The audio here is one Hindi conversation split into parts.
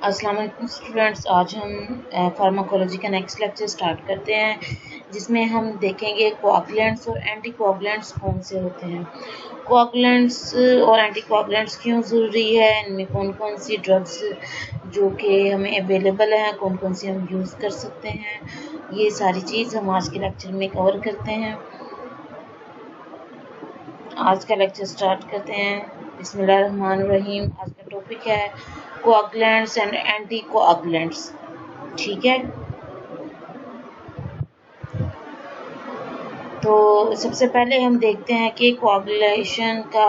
अस्सलाम वालेकुम स्टूडेंट्स। आज हम फार्माकोलॉजी का नेक्स्ट लेक्चर स्टार्ट करते हैं, जिसमें हम देखेंगे कोआगुलेंट्स और एंटी कोआगुलेंट्स कौन से होते हैं, कोआगुलेंट्स और एंटी कोआगुलेंट्स क्यों ज़रूरी है, इनमें कौन कौन सी ड्रग्स जो कि हमें अवेलेबल हैं, कौन कौन सी हम यूज़ कर सकते हैं, ये सारी चीज़ हम आज के लेक्चर में कवर करते हैं। आज का लेक्चर स्टार्ट करते हैं। बिस्मिल्लाहिर्रहमानिर्रहीम। आज का टॉपिक है कोआगुलेंट्स एंड एंटी कोआगुलेंट्स। ठीक है, तो सबसे पहले हम देखते हैं कि कोआगुलेशन का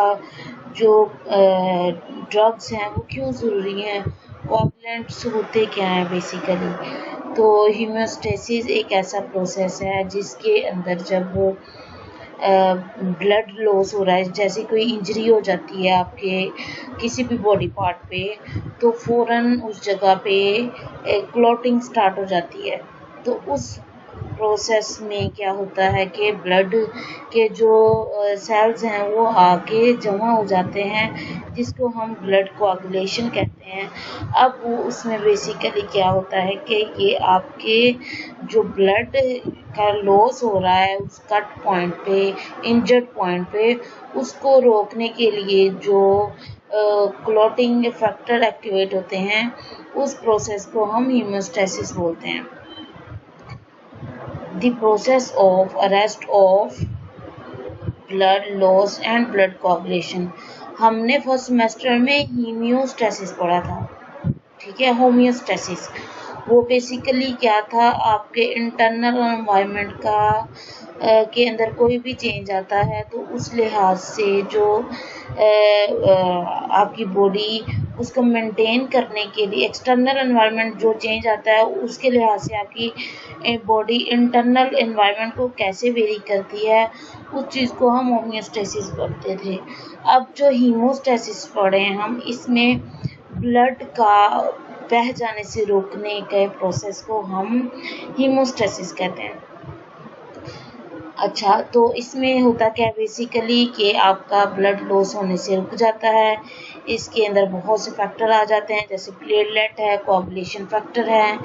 जो ड्रग्स हैं वो क्यों ज़रूरी हैं, कोआगुलेंट्स होते क्या हैं बेसिकली। तो हीमोस्टेसिस एक ऐसा प्रोसेस है जिसके अंदर जब ब्लड लॉस हो रहा है, जैसे कोई इंजरी हो जाती है आपके किसी भी बॉडी पार्ट पे, तो फ़ौरन उस जगह पे क्लॉटिंग स्टार्ट हो जाती है। तो उस प्रोसेस में क्या होता है कि ब्लड के जो सेल्स हैं वो आके जमा हो जाते हैं, जिसको हम ब्लड कोआगुलेशन कहते हैं। अब वो उसमें बेसिकली क्या होता है कि ये आपके जो ब्लड का लॉस हो रहा है उस कट पॉइंट पे, इंजर्ड पॉइंट पे, उसको रोकने के लिए जो क्लॉटिंग फैक्टर एक्टिवेट होते हैं, उस प्रोसेस को हम हीमोस्टेसिस बोलते हैं। The process of arrest of blood loss and blood coagulation। हमने फर्स्ट सेमेस्टर में हीमियोस्टेसिस पढ़ा था, ठीक है। होमियोस्टेसिस वो बेसिकली क्या था, आपके इंटरनल एनवायरनमेंट का के अंदर कोई भी चेंज आता है तो उस लिहाज से जो आपकी बॉडी उसको मेंटेन करने के लिए, एक्सटर्नल एनवायरनमेंट जो चेंज आता है उसके लिहाज से आपकी बॉडी इंटरनल एनवायरनमेंट को कैसे वेरी करती है, उस चीज़ को हम होमियोस्टेसिस बोलते थे। अब जो हीमोस्टेसिस पढ़े हैं हम, इसमें ब्लड का बह जाने से रोकने के प्रोसेस को हम हीमोस्टेसिस कहते हैं। अच्छा, तो इसमें होता क्या है बेसिकली कि आपका ब्लड लॉस होने से रुक जाता है। इसके अंदर बहुत से फैक्टर आ जाते हैं, जैसे प्लेटलेट है, कोआगुलेशन फैक्टर है,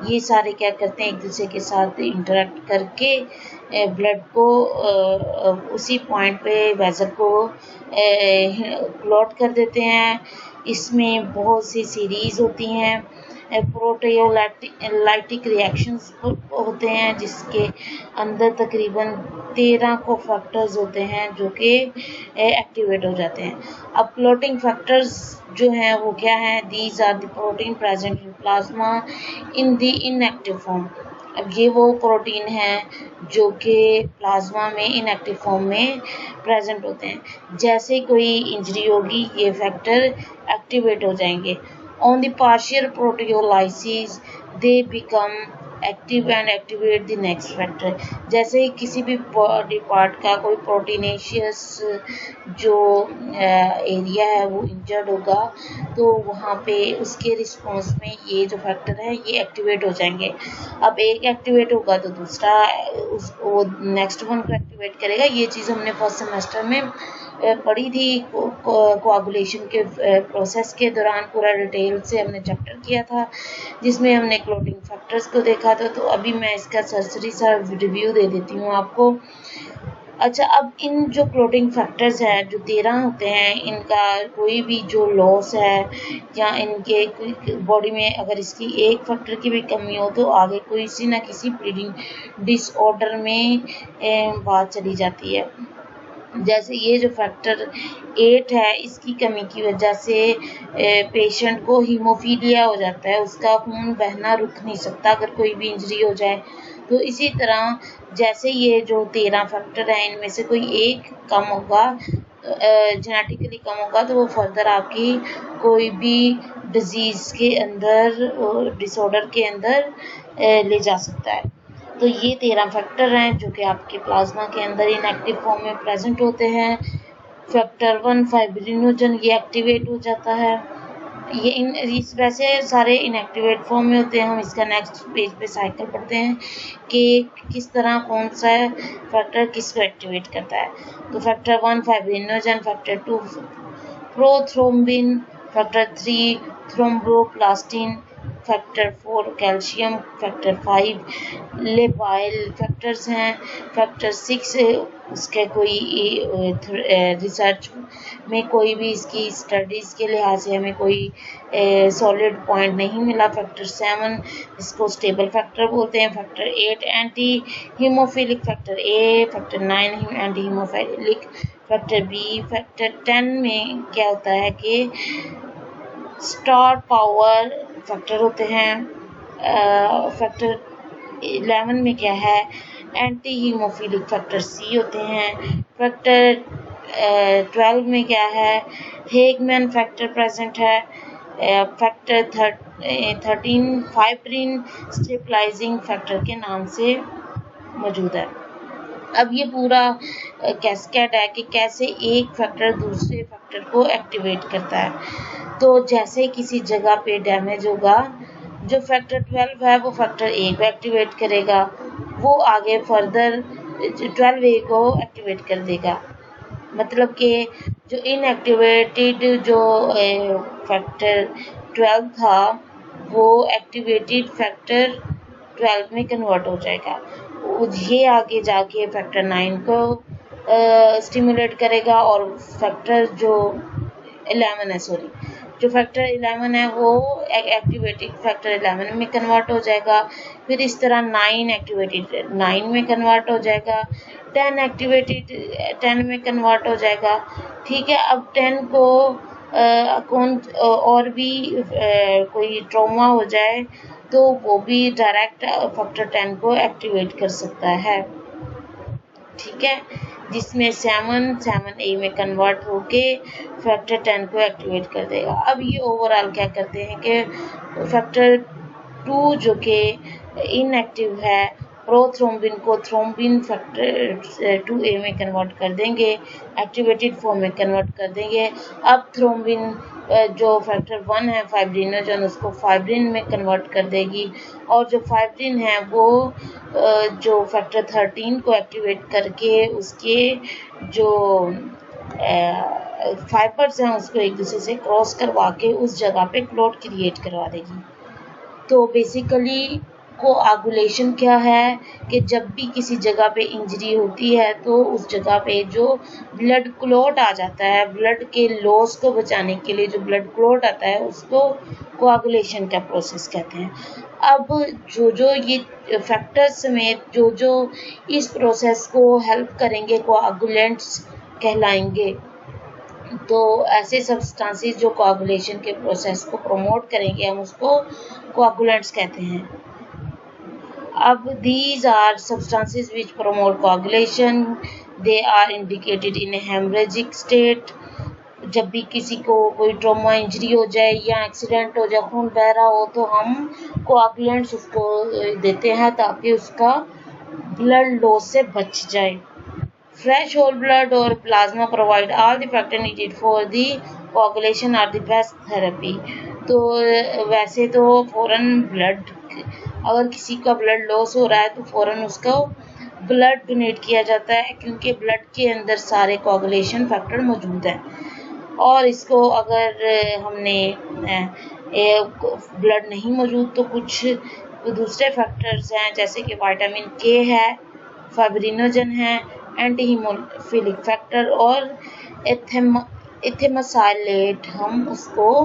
ये सारे क्या करते हैं एक दूसरे के साथ इंटरेक्ट करके ब्लड को उसी पॉइंट पे वेसल को क्लॉट कर देते हैं। इसमें बहुत सी सीरीज होती हैं, प्रोटेओलाइटिक रिएक्शंस होते हैं, जिसके अंदर तकरीबन 13 को फैक्टर्स होते हैं जो कि एक्टिवेट हो जाते हैं। अब क्लॉटिंग फैक्टर्स जो हैं वो क्या हैं, these are the protein present in plasma in the inactive form. अब ये वो प्रोटीन हैं जो कि प्लाज्मा में इनएक्टिव फॉर्म में प्रेजेंट होते हैं। जैसे कोई इंजरी होगी ये फैक्टर एक्टिवेट हो जाएंगे। On the partial proteolysis, they become active and activate the next factor। जैसे किसी भी बॉडी पार्ट का कोई प्रोटीनेशियस जो एरिया है वो इंजर्ड होगा, तो वहाँ पे उसके रिस्पॉन्स में ये जो फैक्टर है ये एक्टिवेट हो जाएंगे। अब एक एक्टिवेट होगा तो दूसरा वो नेक्स्ट वन को एक्टिवेट करेगा। ये चीज़ हमने फर्स्ट सेमेस्टर में पढ़ी थी। कोआगुलेशन के प्रोसेस के दौरान पूरा डिटेल से हमने चैप्टर किया था, जिसमें हमने क्लॉटिंग फैक्टर्स को देखा था। तो अभी मैं इसका सरसरी सा रिव्यू दे देती हूँ आपको। अच्छा, अब इन जो क्लॉटिंग फैक्टर्स हैं जो 13 होते हैं, इनका कोई भी जो लॉस है या इनके बॉडी में अगर इसकी एक फैक्टर की भी कमी हो तो आगे किसी ना किसी ब्लीडिंग डिसऑर्डर में बात चली जाती है। जैसे ये जो फैक्टर 8 है, इसकी कमी की वजह से पेशेंट को हीमोफीलिया हो जाता है, उसका खून बहना रुक नहीं सकता अगर कोई भी इंजरी हो जाए। तो इसी तरह जैसे ये जो 13 फैक्टर हैं, इनमें से कोई एक कम होगा, जेनेटिकली कम होगा, तो वो फर्दर आपकी कोई भी डिजीज़ के अंदर, डिसऑर्डर के अंदर ले जा सकता है। तो ये 13 फैक्टर हैं जो कि आपके प्लाज्मा के अंदर इनएक्टिव फॉर्म में प्रेजेंट होते हैं। फैक्टर 1 फाइब्रिनोजन ये एक्टिवेट हो जाता है। ये इस वैसे सारे इनएक्टिवेट फॉर्म में होते हैं। हम इसका नेक्स्ट पेज पे साइकिल पढ़ते हैं कि किस तरह कौन सा फैक्टर किसको एक्टिवेट करता है। तो factor 1 fibrinogen, factor 2 prothrombin, factor 3 thromboplastin, factor 4 calcium, factor 5 labile factors हैं, फैक्टर 6 उसके कोई रिसर्च में कोई भी इसकी स्टडीज़ के लिहाज से हमें कोई सॉलिड पॉइंट नहीं मिला। फैक्टर 7 इसको स्टेबल फैक्टर बोलते हैं। Factor 8 anti haemophilic factor A, factor 9 anti haemophilic factor B. Factor 10 में क्या होता है कि स्टार पावर फैक्टर होते हैं। फैक्टर 11 में क्या है, एंटी हीमोफिलिक फैक्टर सी होते हैं। फैक्टर 12 में क्या है, हेगमैन फैक्टर प्रेजेंट है। फैक्टर 13 फाइब्रिन स्टेबलाइजिंग फैक्टर के नाम से मौजूद है। अब ये पूरा कैस्केड है कि कैसे एक फैक्टर दूसरे फैक्टर को एक्टिवेट करता है। तो जैसे किसी जगह पे डैमेज होगा, जो फैक्टर 12 है वो फैक्टर ए को एक्टिवेट करेगा, वो आगे फर्दर 12A को एक्टिवेट कर देगा। मतलब कि जो इनएक्टिवेटेड जो फैक्टर 12 था वो एक्टिवेटेड फैक्टर 12 में कन्वर्ट हो जाएगा। ये आगे जाके फैक्टर 9 को स्टिमुलेट करेगा और फैक्टर जो 11 है, सॉरी, जो फैक्टर 11 है वो एक्टिवेटेड फैक्टर 11 में कन्वर्ट हो जाएगा। फिर इस तरह 9 एक्टिवेटेड 9 में कन्वर्ट हो जाएगा, 10 एक्टिवेटेड 10 में कन्वर्ट हो जाएगा। ठीक है, अब 10 को कौन और भी कोई ट्रॉमा हो जाए तो वो भी डायरेक्ट फैक्टर 10 को एक्टिवेट कर सकता है। ठीक है, जिसमें 7A में कन्वर्ट होके फैक्टर 10 को एक्टिवेट कर देगा। अब ये ओवरऑल क्या करते हैं कि फैक्टर 2 जो कि इनएक्टिव है, प्रोथ्रोम्बिन को थ्रोम्बिन फैक्टर 2A में कन्वर्ट कर देंगे, एक्टिवेटेड फॉर्म में कन्वर्ट कर देंगे। अब थ्रोम्बिन जो फैक्टर 1 है फाइब्रिनोजन, उसको फाइब्रिन में कन्वर्ट कर देगी, और जो फाइब्रिन है वो जो फैक्टर 13 को एक्टिवेट करके उसके जो फाइबर्स हैं उसको एक दूसरे से क्रॉस करवा के उस जगह पे क्लॉट क्रिएट करवा देगी। तो बेसिकली कोआगुलेशन क्या है कि जब भी किसी जगह पे इंजरी होती है तो उस जगह पे जो ब्लड क्लॉट आ जाता है, ब्लड के लॉस को बचाने के लिए जो ब्लड क्लॉट आता है उसको कोआगुलेशन का प्रोसेस कहते हैं। अब जो ये फैक्टर्स समेत जो इस प्रोसेस को हेल्प करेंगे कोआगुलेंट्स कहलाएंगे। तो ऐसे सब्सटेंसेस जो कोआगुलेशन के प्रोसेस को प्रमोट करेंगे हम उसको कोआगुलेंट्स कहते हैं। अब these are substances which promote coagulation. They are indicated in a hemorrhagic state. जब भी किसी को कोई ट्रॉमा इंजरी हो जाए या एक्सीडेंट हो जाए, खून बह रहा हो, तो हम कोआगुलेंट्स उसको देते हैं ताकि उसका ब्लड लॉस से बच जाए। Fresh whole blood or plasma provide all the factor needed for the coagulation are the best therapy. तो वैसे तो फौरन ब्लड, अगर किसी का ब्लड लॉस हो रहा है तो फौरन उसका ब्लड डोनेट किया जाता है, क्योंकि ब्लड के अंदर सारे कोआगुलेशन फैक्टर मौजूद हैं। और इसको अगर हमने ब्लड नहीं मौजूद तो कुछ दूसरे फैक्टर्स हैं, जैसे कि विटामिन के है, फाइब्रिनोजन है, एंटी हीमोफिलिक फैक्टर और एथेमसाइलेट हम उसको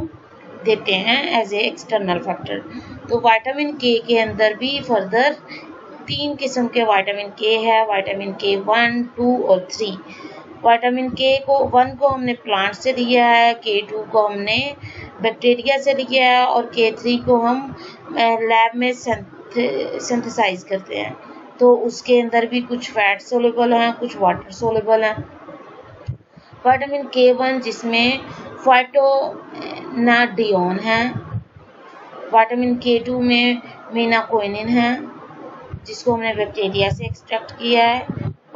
देते हैं एज ए एक्सटर्नल फैक्टर। तो विटामिन के अंदर भी फर्दर 3 किस्म के विटामिन के है, विटामिन के 1, 2 और 3। विटामिन के को 1 को हमने प्लांट से लिया है, के 2 को हमने बैक्टीरिया से लिया है और के 3 को हम लैब में सिंथेसाइज करते हैं। तो उसके अंदर भी कुछ फैट सोलेबल हैं, कुछ वाटर सोलेबल हैं। विटामिन के 1 जिसमें फाइटोनाडियोन है, विटामिन के 2 में मेनाकोइनिन है जिसको हमने बैक्टीरिया से एक्सट्रैक्ट किया है।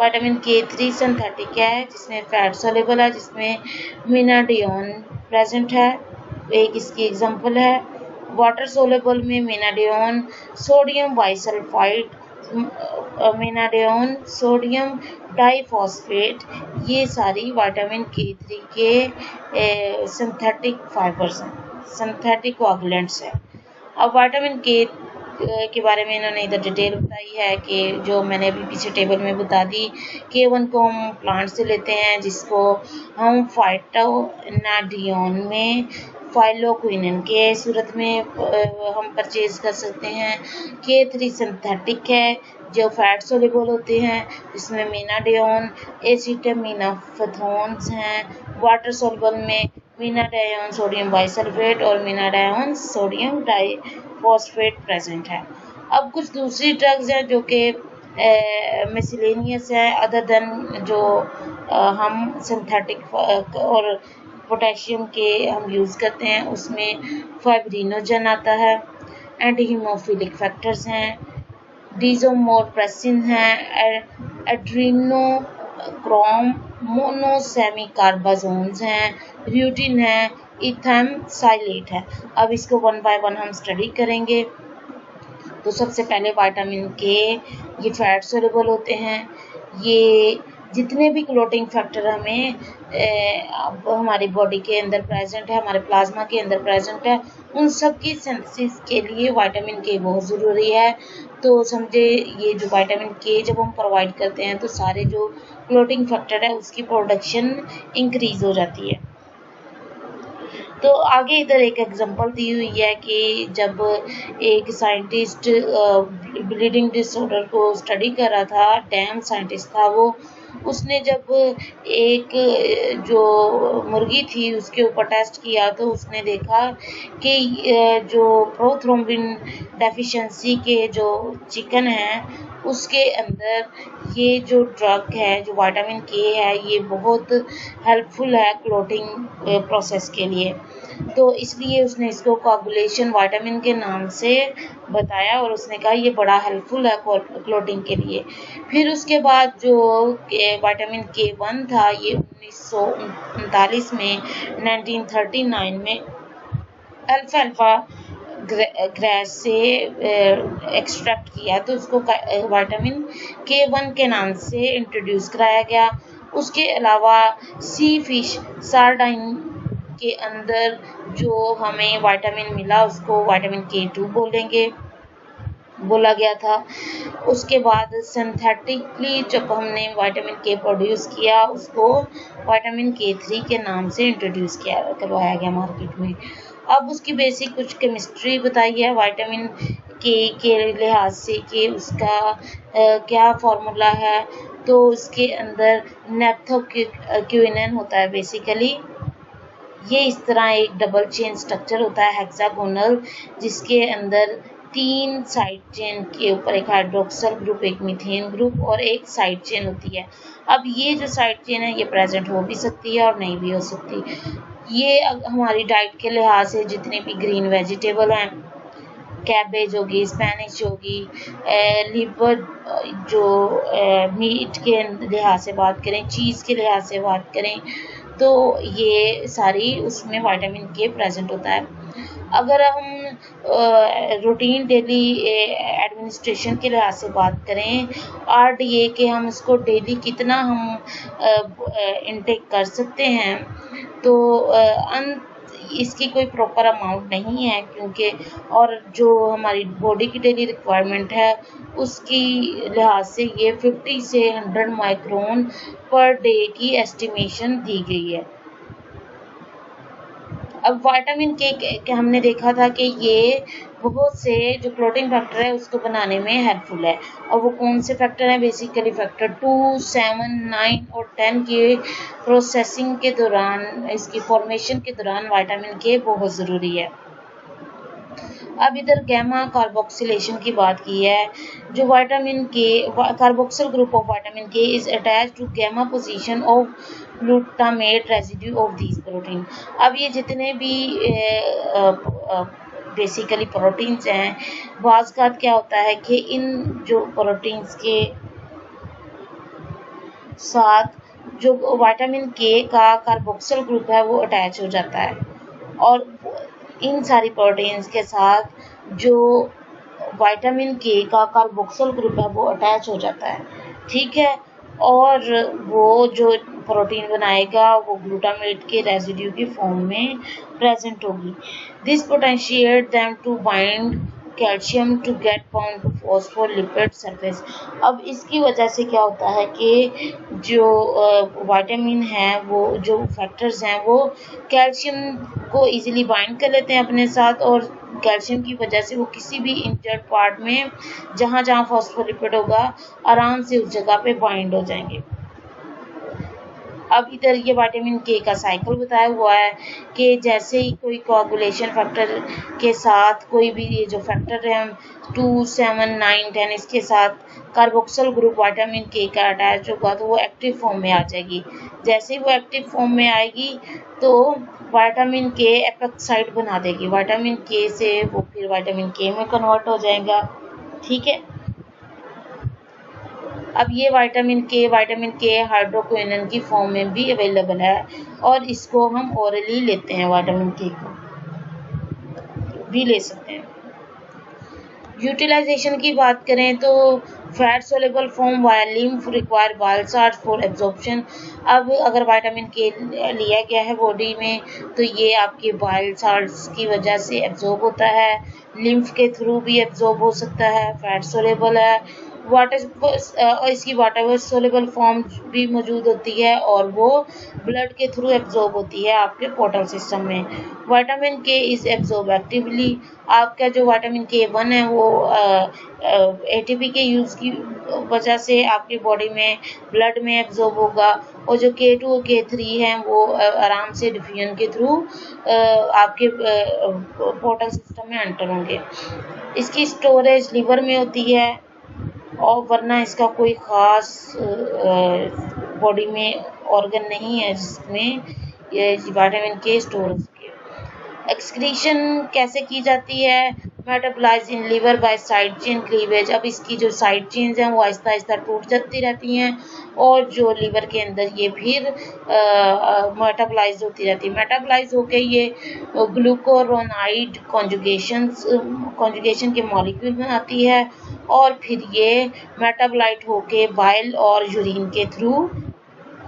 विटामिन के 3 सिंथेटिक है जिसमें फैट सोलेबल है, जिसमें मेनाडियोन प्रेजेंट है, एक इसकी एग्जांपल है। वाटर सोलेबल में मेनाडियोन, सोडियम बाइसल्फाइड मिनाडेओन, सोडियम डाइफॉस्फेट, ये सारी विटामिन के 3 के सिंथेटिक फाइबर्स हैं, सिंथेटिक कोआगुलेंट्स हैं। अब विटामिन के बारे में इन्होंने इधर डिटेल बताई है कि जो मैंने अभी पीछे टेबल में बता दी, K1 को हम प्लांट से लेते हैं, जिसको हम फाइटोनाडियोन में फाइलोक्विनिन के सूरत में हम परचेज कर सकते हैं। K3 सिंथेटिक है, जो फैट सोल्यूबल होते हैं, जिसमें मीनाडेओन, एसिटामिनोफेथोन्स हैं। वाटर सोल्यूबल में मीनाडायोन सोडियम बाइसल्फेट और मीनाडायोन सोडियम डाइफॉस्फेट प्रेजेंट है। अब कुछ दूसरी ड्रग्स हैं जो कि मिसलेनियस है, अदर देन जो हम सिंथेटिक और पोटेशियम के हम यूज़ करते हैं, उसमें फाइब्रिनोजन आता है, एंटी हीमोफिलिक फैक्टर्स हैं, डिजोमोरप्रेसिन है, एड्रीनोक्रोम मोनोसेमिकार्बाजोन्स हैं, ल्यूटिन है, इथामसाइलेट है। अब इसको वन बाय वन हम स्टडी करेंगे। तो सबसे पहले विटामिन के, ये फैट सोल्यूबल होते हैं। ये जितने भी क्लोटिंग फैक्टर हमें हमारी बॉडी के अंदर प्रेजेंट है, हमारे प्लाज्मा के अंदर प्रेजेंट है, उन सब की सिंथेसिस के लिए विटामिन के बहुत ज़रूरी है। तो समझे, ये जो विटामिन के जब हम प्रोवाइड करते हैं तो सारे जो क्लोटिंग फैक्टर है उसकी प्रोडक्शन इंक्रीज हो जाती है। तो आगे इधर एक एग्जांपल दी हुई है कि जब एक साइंटिस्ट ब्लीडिंग डिसऑर्डर को स्टडी कर रहा था, डैम साइंटिस्ट था वो, उसने जब एक जो मुर्गी थी उसके ऊपर टेस्ट किया तो उसने देखा कि जो प्रोथ्रोम्बिन डेफिशिएंसी के जो चिकन है उसके अंदर ये जो ड्रग है, जो विटामिन के है, ये बहुत हेल्पफुल है क्लोटिंग प्रोसेस के लिए। तो इसलिए उसने इसको कोआगुलेशन विटामिन के नाम से बताया और उसने कहा ये बड़ा हेल्पफुल है क्लोटिंग के लिए। फिर उसके बाद जो विटामिन K1 था, ये 1939 में 1939 में अल्फा ग्रास से एक्सट्रैक्ट किया, तो उसको विटामिन K1 के नाम से इंट्रोड्यूस कराया गया। उसके अलावा सी फिश सार्डाइन के अंदर जो हमें विटामिन मिला उसको विटामिन K2 बोला गया था। उसके बाद सिंथेटिकली जब हमने विटामिन के प्रोड्यूस किया उसको विटामिन K3 के नाम से इंट्रोड्यूस करवाया गया मार्केट में। अब उसकी बेसिक कुछ केमिस्ट्री बताई है विटामिन के लिहाज से कि उसका क्या फार्मूला है। तो उसके अंदर नेप्थोक्विनिन होता है बेसिकली। ये इस तरह एक डबल चेन स्ट्रक्चर होता है हेक्सागोनल, जिसके अंदर 3 साइड चेन के ऊपर एक हाइड्रोक्सल ग्रुप, एक मीथेन ग्रुप और एक साइड चेन होती है। अब ये जो साइड चेन है ये प्रेजेंट हो भी सकती है और नहीं भी हो सकती। ये हमारी डाइट के लिहाज से जितने भी ग्रीन वेजिटेबल हैं, कैबेज होगी, स्पेनिश होगी, लिवर जो मीट के लिहाज से बात करें, चीज़ के लिहाज से बात करें, तो ये सारी उसमें विटामिन के प्रेजेंट होता है। अगर हम रूटीन डेली एडमिनिस्ट्रेशन के लिहाज से बात करें, RDA के हम इसको डेली कितना हम इनटेक कर सकते हैं, तो इसकी कोई प्रॉपर अमाउंट नहीं है, क्योंकि और जो हमारी बॉडी की डेली रिक्वायरमेंट है उसकी लिहाज से ये 50 से 100 माइक्रोन पर डे की एस्टिमेशन दी गई है। अब विटामिन के हमने देखा था कि ये बहुत से जो क्लोटिंग फैक्टर है उसको बनाने में हेल्पफुल है। और वो कौन से फैक्टर हैं? बेसिकली फैक्टर 2, 7, 9 और 10 के प्रोसेसिंग के दौरान, इसकी फॉर्मेशन के दौरान विटामिन के बहुत ज़रूरी है। अब इधर गैमा कार्बोक्सिलेशन की बात की है। जो vitamin K carboxyl group of vitamin K is attached to gamma position of glutamate residue of these protein. अब ये जितने भी बेसिकली प्रोटीन्स हैं, बाज़ क्या होता है कि इन जो प्रोटीन्स के साथ जो विटामिन के का कार्बोक्सिल ग्रुप है वो अटैच हो जाता है, और इन सारी प्रोटीन्स के साथ जो विटामिन के का कार्बोक्सिल ग्रुप है वो अटैच हो जाता है, ठीक है, और वो जो प्रोटीन बनाएगा वो ग्लूटामेट के रेजिड्यू की फॉर्म में प्रेजेंट होगी। This potentiate them to bind calcium to get bound to phospholipid surface. अब इसकी वजह से क्या होता है कि जो विटामिन है वो जो फैक्टर्स हैं वो कैल्शियम को इजीली बाइंड कर लेते हैं अपने साथ, और कैल्शियम की वजह से वो किसी भी इंजर्ड पार्ट में जहाँ जहाँ फॉस्फोलिपिड होगा आराम से उस जगह पे बाइंड हो जाएंगे। अब इधर ये विटामिन के का साइकिल बताया हुआ है कि जैसे ही कोई कोआगुलेशन फैक्टर के साथ कोई भी ये जो फैक्टर है 2, 7, 9, 10 इसके साथ कार्बोक्सिल ग्रुप विटामिन के का अटैच होगा तो वो एक्टिव फॉर्म में आ जाएगी। जैसे ही वो एक्टिव फॉर्म में आएगी तो विटामिन के एपेक्साइड बना देगी, विटामिन के से वो फिर विटामिन के में कन्वर्ट हो जाएगा, ठीक है। अब ये विटामिन के हाइड्रोक्विनोन की फॉर्म में भी अवेलेबल है और इसको हम ओरली लेते हैं, विटामिन के को भी ले सकते हैं। यूटिलाइजेशन की बात करें तो fat soluble form via lymph require bile salt for absorption. अब अगर विटामिन के लिया गया है बॉडी में तो ये आपके बाइल साल्ट्स की वजह से एब्जॉर्ब होता है, लिम्फ के थ्रू भी एब्जॉर्ब हो सकता है, फैट सोलेबल है, वाटर इसकी वाटर सोलेबल फॉर्म भी मौजूद होती है और वो ब्लड के थ्रू एब्जॉर्ब होती है आपके पोर्टल सिस्टम में। Vitamin K is absorb actively. आपका जो विटामिन के1 है वो एटीपी के यूज़ की वजह से आपकी बॉडी में ब्लड में एब्जॉर्ब होगा, और जो के2 और के3 हैं वो आराम से डिफ्यूजन के थ्रू आपके पोर्टल सिस्टम में एंटर होंगे। इसकी स्टोरेज लिवर में होती है और वरना इसका कोई ख़ास बॉडी में ऑर्गन नहीं है जिसमें ये विटामिन के स्टोर हो सके। एक्सक्रीशन कैसे की जाती है? Metabolise in liver by side chain cleavage. अब इसकी जो साइड चेन्स हैं वो आहिस्ता आहिस्ता टूट जाती रहती हैं और जो लिवर के अंदर ये फिर मेटाबोलाइज होती रहती है। मेटाबोलाइज होके ये ग्लूकोरोनाइड कॉन्जुगेशन के मॉलिक्यूल बनाती है और फिर ये मेटाबोलाइट होके बाइल और यूरिन के थ्रू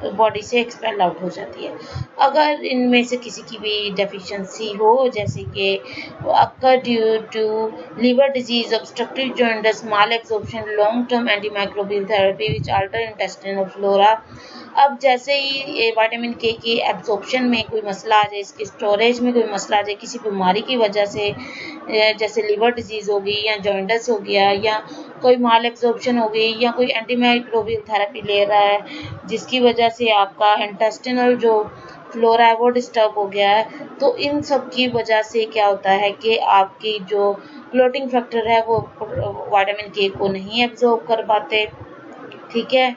बॉडी से एक्सपेल आउट हो जाती है। अगर इनमें से किसी की भी डेफिशिएंसी हो, जैसे कि occur due to liver disease, obstructive jaundice, malabsorption, long term antimicrobial therapy which alter intestinal flora. अब जैसे ही विटामिन के की एब्जॉर्प्शन में कोई मसला आ जाए, इसकी स्टोरेज में कोई मसला आ जाए किसी बीमारी की वजह से, जैसे लिवर डिजीज़ हो गई या जॉन्डिस हो गया या कोई माल एब्जॉर्प्शन हो गई या कोई एंटीमाइक्रोबियल थेरेपी ले रहा है जिसकी वजह से आपका इंटेस्टिनल जो फ्लोरा है वो डिस्टर्ब हो गया है, तो इन सब की वजह से क्या होता है कि आपकी जो क्लोटिंग फैक्टर है वो विटामिन के को नहीं एब्जॉर्ब कर पाते, ठीक है।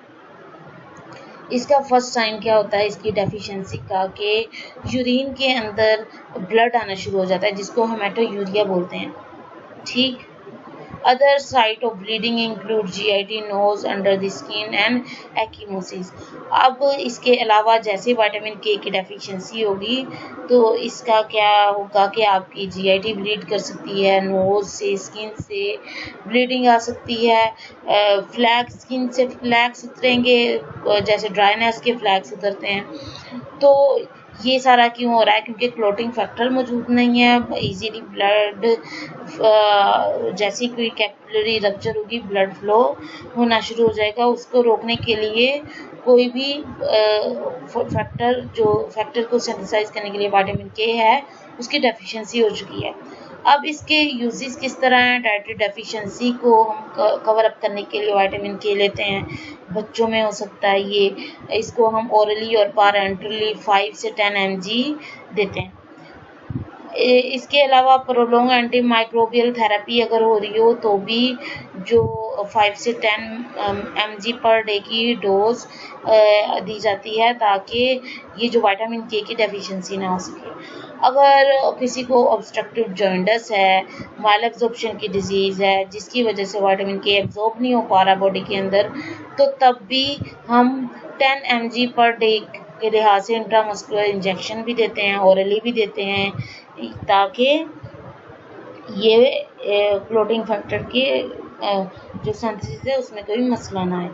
इसका फर्स्ट साइन क्या होता है इसकी डेफिशिएंसी का कि यूरिन के अंदर ब्लड आना शुरू हो जाता है जिसको हेमाटोयूरिया बोलते हैं, ठीक। Other site of bleeding include GIT, nose, under the skin and ecchymosis। अब इसके अलावा जैसे विटामिन के की डेफिशिएंसी होगी तो इसका क्या होगा कि आपकी GIT ब्लीड कर सकती है, नोज से, स्किन से ब्लीडिंग आ सकती है, फ्लैक्स स्किन से फ्लैक्स उतरेंगे जैसे ड्राइनेस के फ्लैक्स उतरते हैं। तो ये सारा क्यों हो रहा है? क्योंकि क्लोटिंग फैक्टर मौजूद नहीं है, इजीली ब्लड जैसी कोई कैपिलरी रप्चर होगी ब्लड फ्लो होना शुरू हो जाएगा। उसको रोकने के लिए कोई भी फैक्टर को सिंथेसाइज करने के लिए विटामिन के है उसकी डेफिशिएंसी हो चुकी है। अब इसके यूजेस किस तरह हैं? डाइटरी डेफिशिएंसी को हम कवर अप करने के लिए विटामिन के लेते हैं, बच्चों में हो सकता है ये, इसको हम ओरली और पारेंटली 5 से 10 mg देते हैं। इसके अलावा प्रोलोंग एंटीमाइक्रोबियल थेरेपी अगर हो रही हो तो भी जो 5 से 10 mg पर डे की डोज दी जाती है ताकि ये जो विटामिन के की डेफिशिएंसी ना हो सके। अगर किसी को ऑब्स्ट्रक्टिव जॉन्डिस है, माल एब्जॉर्प्शन की डिजीज़ है जिसकी वजह से विटामिन के एब्जॉर्ब नहीं हो पा रहा बॉडी के अंदर, तो तब भी हम 10 mg पर डे के लिहाज से इंट्रामस्कुलर इंजेक्शन भी देते हैं, ओरली भी देते हैं ताकि ये क्लोटिंग फैक्टर के जो सिंथेसिस है उसमें कोई मसला ना है।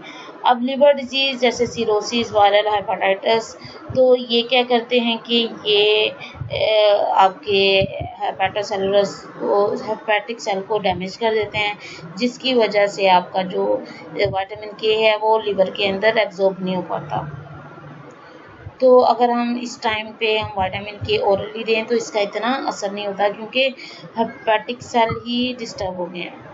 अब लिवर डिजीज जैसे सिरोसिस, वायरल हेपेटाइटिस, तो ये क्या करते हैं कि ये आपके हेपेटोसेलुलस को, हेपेटिक सेल को डैमेज कर देते हैं, जिसकी वजह से आपका जो विटामिन के है वो लिवर के अंदर एब्जॉर्ब नहीं हो पाता। तो अगर हम इस टाइम पे हम विटामिन के ओरली दें तो इसका इतना असर नहीं होता, क्योंकि हेपेटिक सेल ही डिस्टर्ब हो गए हैं।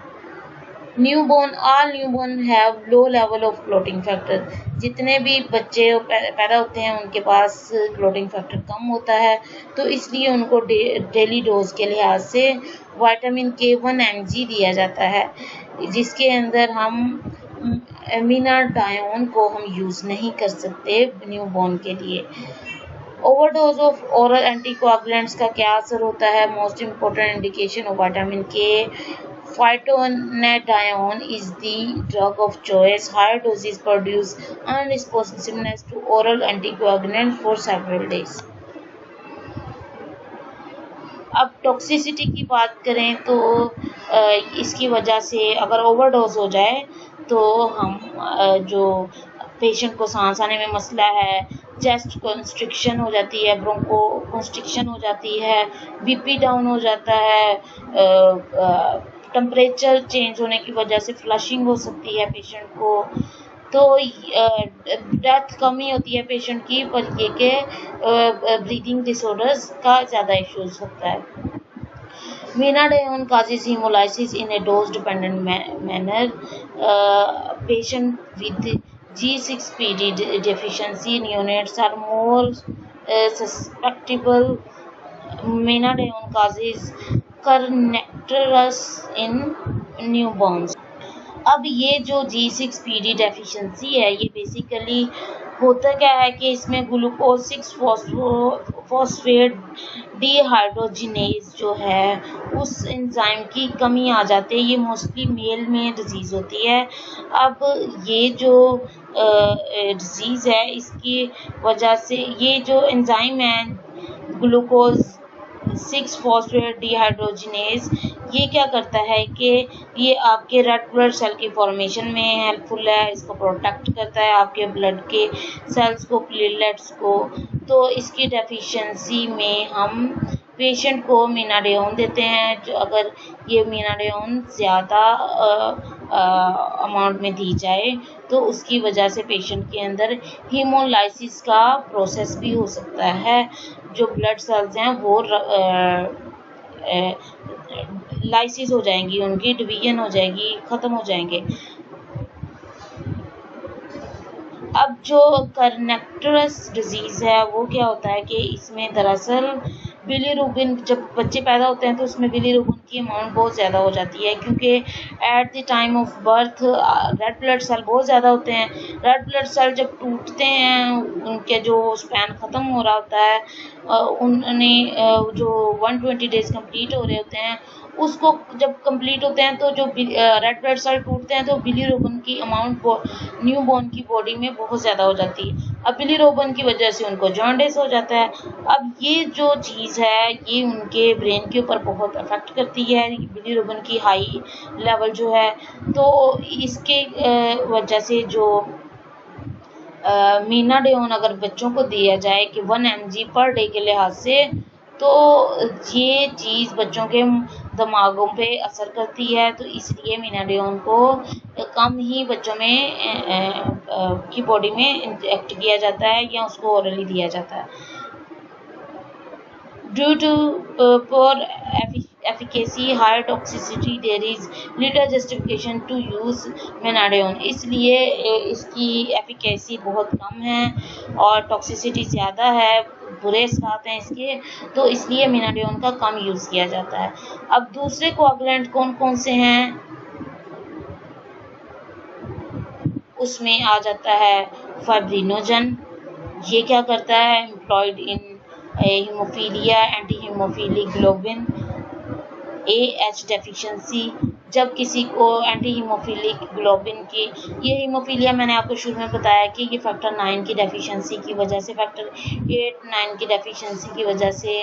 Newborn, all newborn have low level of clotting factor. जितने भी बच्चे पैदा होते हैं उनके पास क्लोटिंग फैक्टर कम होता है, तो इसलिए उनको डेली डोज के लिहाज से विटामिन के 1 mg दिया जाता है, जिसके अंदर हम एमिनाडायोन को हम यूज़ नहीं कर सकते न्यूबॉर्न के लिए। ओवरडोज ऑफ ओरल एंटीकोएगुलेंट्स का क्या असर होता है? Most important indication of vitamin के, phytonadione is the drug of choice. Higher doses produce unresponsiveness to oral anticoagulant for several days. अब टॉक्सिसिटी की बात करें तो इसकी वजह से अगर ओवरडोज हो जाए तो हम जो पेशेंट को सांस आने में मसला है, चेस्ट कंस्ट्रिक्शन हो जाती है, ब्रोंको कंस्ट्रिक्शन हो जाती है, बीपी डाउन हो जाता है, टेम्परेचर चेंज होने की वजह से फ्लशिंग हो सकती है पेशेंट को, तो डेथ कम ही होती है पेशेंट की, पर ये के ब्रीदिंग डिसऑर्डर्स का ज़्यादा इशू हो सकता है। Amidazione causes hemolysis in a dose-dependent manner. Patients with G6PD deficiency neonates are more susceptible. Amidazione causes kernicterus in newborns. अब ये जो G6PD डेफिशिएंसी है, ये बेसिकली होता क्या है कि इसमें ग्लूकोज 6 फॉस्फेट डिहाइड्रोजिनेज जो है उस एंजाइम की कमी आ जाती है। ये मोस्टली मेल में डिजीज़ होती है। अब ये जो डिजीज़ है इसकी वजह से ये जो एंजाइम है ग्लूकोज 6 फॉस्फेट डिहाइड्रोजिनेज, ये क्या करता है कि ये आपके रेड ब्लड सेल की फॉर्मेशन में हेल्पफुल है, इसको प्रोटेक्ट करता है आपके ब्लड के सेल्स को, प्लेटलेट्स को। तो इसकी डेफिशिएंसी में हम पेशेंट को मीनाडायोन देते हैं। जो अगर ये मीनाडायोन ज़्यादा अमाउंट में दी जाए तो उसकी वजह से पेशेंट के अंदर हीमोलाइसिस का प्रोसेस भी हो सकता है। जो ब्लड सेल्स हैं वो लाइसिस हो जाएंगी, उनकी डिवीजन हो जाएगी, ख़त्म हो जाएंगे। अब जो कर्नेक्टरस डिजीज़ है वो क्या होता है कि इसमें दरअसल बिलीरुबिन, जब बच्चे पैदा होते हैं तो उसमें बिलीरुबिन की अमाउंट बहुत ज़्यादा हो जाती है, क्योंकि at the time of birth red blood cell बहुत ज़्यादा होते हैं। रेड ब्लड सेल जब टूटते हैं, उनके जो स्पैन ख़त्म हो रहा होता है, उन्हें जो 120 डेज़ कंप्लीट हो रहे होते हैं, उसको जब कंप्लीट होते हैं तो जो रेड ब्लड सेल टूटते हैं तो बिलीरुबिन की अमाउंट न्यूबॉर्न की बॉडी में बहुत ज़्यादा हो जाती है। अब बिलीरुबिन की वजह से उनको जॉन्डिस हो जाता है। अब ये जो चीज़ है ये उनके ब्रेन के ऊपर बहुत अफेक्ट करती है, बिलीरुबिन की हाई लेवल जो है। तो इसके वजह से जो मीनाडायोन अगर बच्चों को दिया जाए कि 1 mg पर डे के लिहाज से, तो ये चीज़ बच्चों के दिमागों पे असर करती है, तो इसलिए मीनाडायोन को कम ही बच्चों में की बॉडी में इंजेक्ट किया जाता है या उसको ओरली दिया जाता है। Due to poor efficacy, higher toxicity, there is little justification to use मीनाडायोन। इसलिए इसकी एफिकेसी बहुत कम है और टॉक्सिसिटी ज़्यादा है, बुरे असरात हैं इसके, तो इसलिए मीनाडायोन का कम यूज़ किया जाता है। अब दूसरे कोआगुलेंट कौन कौन से हैं, उसमें आ जाता है फाइब्रिनोजन। ये क्या करता है? Employed in haemophilia, anti haemophilic globin, AH deficiency, जब किसी को एंटी हीमोफिलिक ग्लोबिन की, ये हीमोफीलिया मैंने आपको शुरू में बताया कि ये फैक्टर 9 की डेफिशिएंसी की वजह से, फैक्टर 8-9 की डेफिशिएंसी की वजह से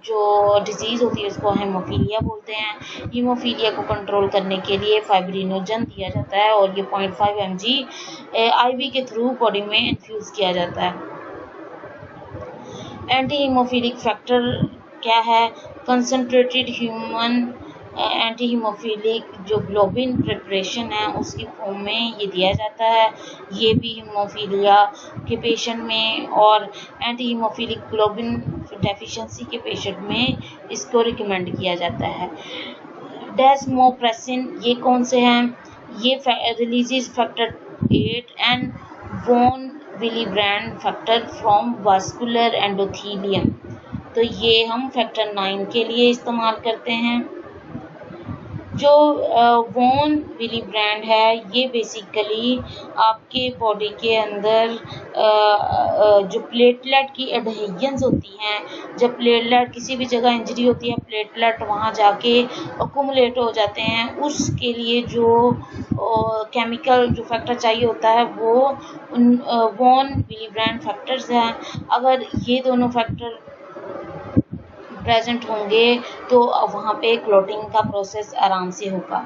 जो डिजीज़ होती है उसको हीमोफीलिया बोलते हैं। हीमोफीलिया को कंट्रोल करने के लिए फाइब्रिनोजन दिया जाता है और ये 0.5 mg IV के थ्रू बॉडी में इन्फ्यूज़ किया जाता है। एंटी हीमोफिलिक फैक्टर क्या है? कंसंट्रेटेड ह्यूमन एंटी हीमोफिलिक जो ग्लोबिन प्रिपरेशन है उसकी फॉर्म में ये दिया जाता है। ये भी हीमोफीलिया के पेशेंट में और एंटी हीमोफिलिक ग्लोबिन डेफिशिएंसी के पेशेंट में इसको रिकमेंड किया जाता है। डेस्मोप्रेसिन ये कौन से हैं? ये releases factor 8 and von Willebrand factor from vascular endothelium. तो ये हम फैक्टर 9 के लिए इस्तेमाल करते हैं। जो वॉन विलीब्रैंड है ये बेसिकली आपके बॉडी के अंदर जो प्लेटलेट की एडहेजन्स होती हैं, जब प्लेटलेट किसी भी जगह इंजरी होती है, प्लेटलेट वहाँ जाके अकुमुलेट हो जाते हैं, उसके लिए जो केमिकल जो फैक्टर चाहिए होता है वो वॉन विलीब्रैंड फैक्टर्स हैं। अगर ये दोनों फैक्टर प्रेजेंट होंगे तो वहाँ पे क्लॉटिंग का प्रोसेस आराम से होगा।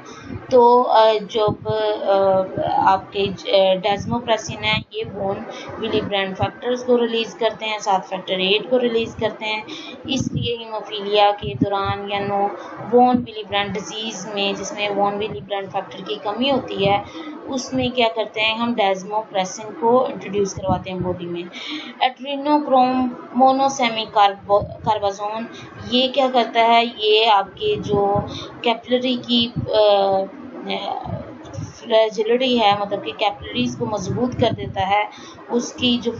तो जब आपके डेस्मोप्रेसिन है ये वॉन विलीब्रैंड फैक्टर्स को रिलीज़ करते हैं, साथ फैक्टर 8 को रिलीज़ करते हैं। इसलिए हीमोफीलिया के दौरान या वॉन विलीब्रैंड डिजीज़ में जिसमें वॉन विलीब्रैंड फैक्टर की कमी होती है उसमें क्या करते हैं, हम डेस्मोप्रेसिन को इंट्रोड्यूस करवाते हैं बॉडी में। एड्रेनोक्रोम मोनोसेमी कार्बाजोन ये क्या करता है, ये आपके जो कैपिलरी की फ्रेजिलिटी है, मतलब कि कैपिलरीज को मजबूत कर देता है, उसकी जो